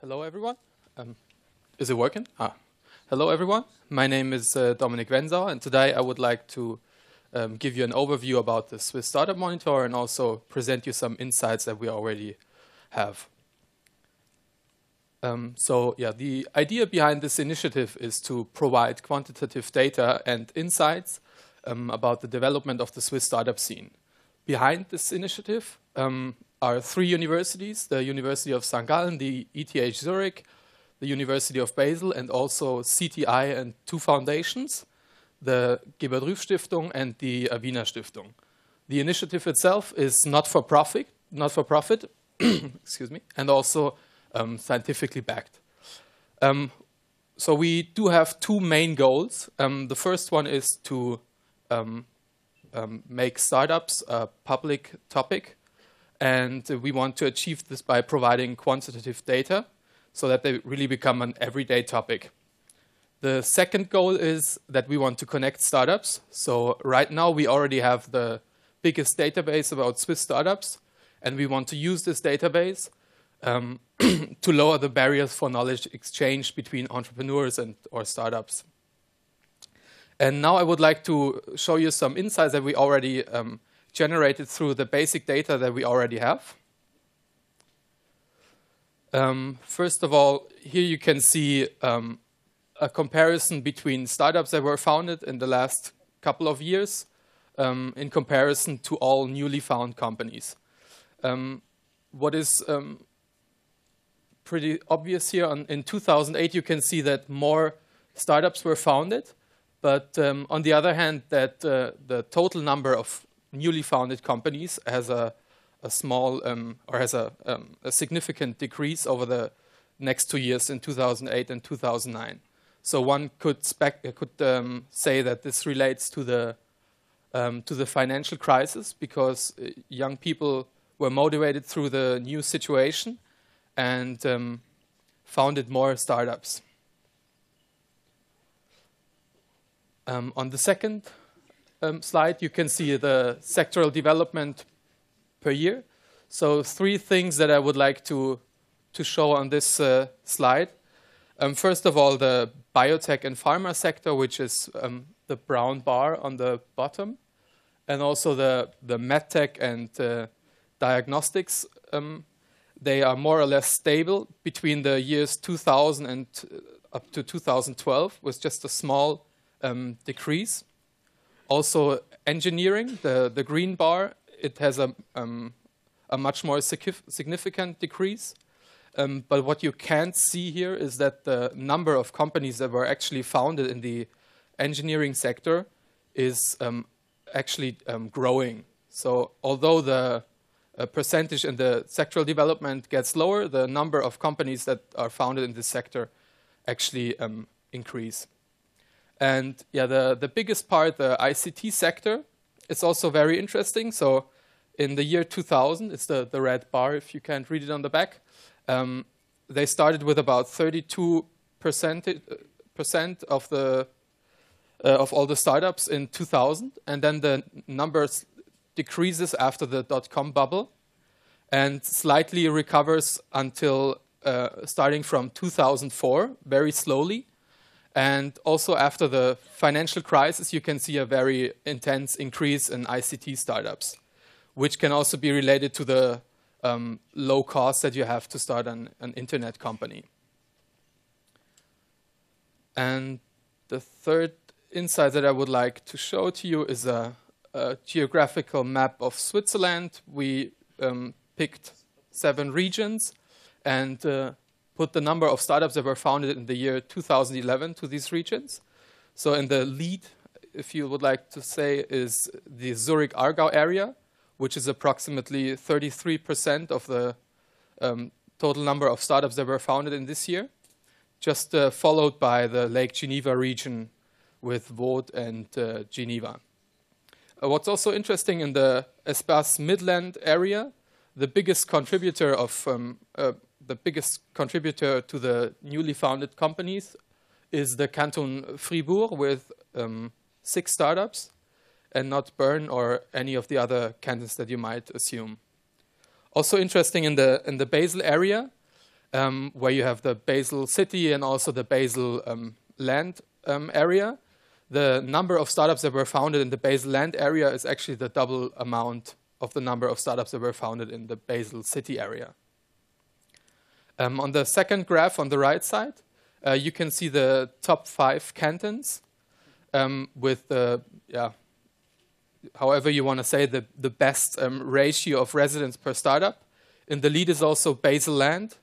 Hello, everyone. Is it working? Hello, everyone. My name is Dominik Wensauer, and today I would like to give you an overview about the Swiss Startup Monitor and also present you some insights that we already have. The idea behind this initiative is to provide quantitative data and insights about the development of the Swiss startup scene. Behind this initiative are three universities: the University of St. Gallen, the ETH Zurich, the University of Basel, and also CTI and two foundations, the Gebert-Rüff Stiftung and the Wiener Stiftung. The initiative itself is not for profit, excuse me, and also scientifically backed. So we do have two main goals. The first one is to make startups a public topic, and we want to achieve this by providing quantitative data so that they really become an everyday topic. The second goal is that we want to connect startups. So right now we already have the biggest database about Swiss startups, and we want to use this database to lower the barriers for knowledge exchange between entrepreneurs or startups. And now I would like to show you some insights that we already generated through the basic data that we already have. First of all, here you can see a comparison between startups that were founded in the last couple of years in comparison to all newly found companies. What is pretty obvious here, in 2008 you can see that more startups were founded, but on the other hand, that the total number of newly founded companies has a small or has a significant decrease over the next 2 years in 2008 and 2009. So one could say that this relates to the financial crisis, because young people were motivated through the new situation and founded more startups. On the second slide, you can see the sectoral development per year. So three things that I would like to show on this slide. First of all, the biotech and pharma sector, which is the brown bar on the bottom, and also the medtech and diagnostics. They are more or less stable between the years 2000 and up to 2012, with just a small decrease. Also, engineering, the green bar, it has a much more significant decrease. But what you can't see here is that the number of companies that were actually founded in the engineering sector is actually growing. So although the percentage in the sectoral development gets lower, the number of companies that are founded in this sector actually increase. And yeah, the biggest part, the ICT sector, is also very interesting. So in the year 2000, it's the red bar if you can't read it on the back, they started with about 32% of all the startups in 2000, and then the numbers decreases after the dot-com bubble and slightly recovers until starting from 2004, very slowly. And also after the financial crisis, you can see a very intense increase in ICT startups, which can also be related to the low cost that you have to start an internet company. And the third insight that I would like to show to you is a geographical map of Switzerland. We picked 7 regions and put the number of startups that were founded in the year 2011 to these regions. So in the lead, if you would like to say, is the Zurich-Aargau area, which is approximately 33% of the total number of startups that were founded in this year, just followed by the Lake Geneva region with Vaud and Geneva. What's also interesting, in the Espace Midland area, the biggest contributor to the newly founded companies is the Canton Fribourg with 6 startups, and not Bern or any of the other cantons that you might assume. Also interesting, in the Basel area, where you have the Basel city and also the Basel land area. The number of startups that were founded in the Basel land area is actually the double amount of the number of startups that were founded in the Basel city area. On the second graph on the right side, you can see the top 5 cantons with the, however you want to say, the best ratio of residents per startup. In the lead is also Basel land,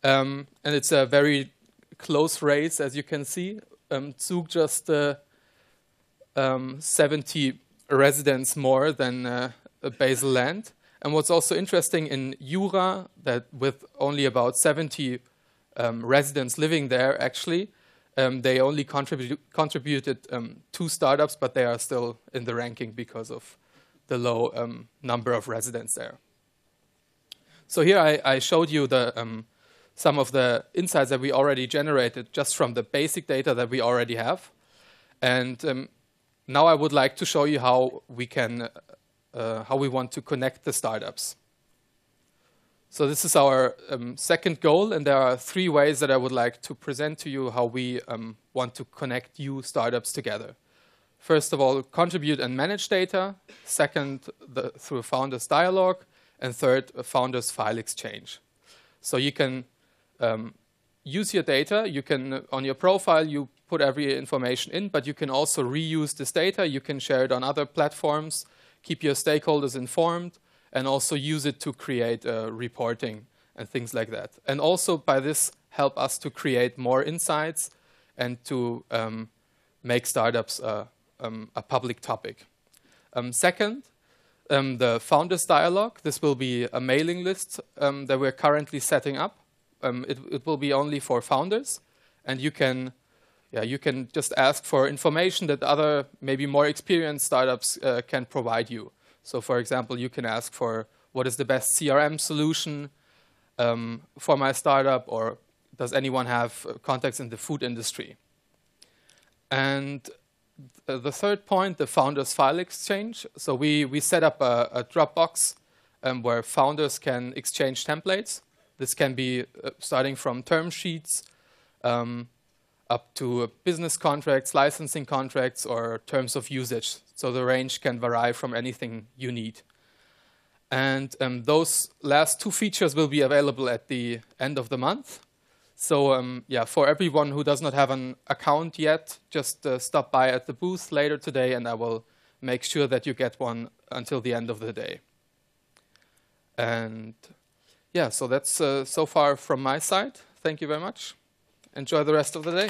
and it's a very close race, as you can see. Zug just 70 residents more than Basel land. And what's also interesting in Jura, that with only about 70 residents living there, actually, they only contributed 2 startups, but they are still in the ranking because of the low number of residents there. So here I showed you some of the insights that we already generated just from the basic data that we already have. And now I would like to show you how we want to connect the startups. So this is our second goal, and there are 3 ways that I would like to present to you how we want to connect you startups together. First of all, contribute and manage data. Second, through founders dialogue. And third, founders file exchange. So you can use your data. You can, on your profile, you put every information in, but you can also reuse this data. You can share it on other platforms, keep your stakeholders informed, and also use it to create reporting and things like that. And also by this, help us to create more insights and to make startups a public topic. Second, the Founders Dialogue. This will be a mailing list that we're currently setting up. It will be only for founders, and you can just ask for information that other, maybe more experienced startups can provide you. So, for example, you can ask for what is the best CRM solution for my startup, or does anyone have contacts in the food industry? And the third point, the founders file exchange. So we set up a Dropbox where founders can exchange templates. This can be starting from term sheets up to business contracts, licensing contracts, or terms of usage. So the range can vary from anything you need. And those last 2 features will be available at the end of the month. So for everyone who does not have an account yet, just stop by at the booth later today, and I will make sure that you get one until the end of the day. And so that's so far from my side. Thank you very much. Enjoy the rest of the day.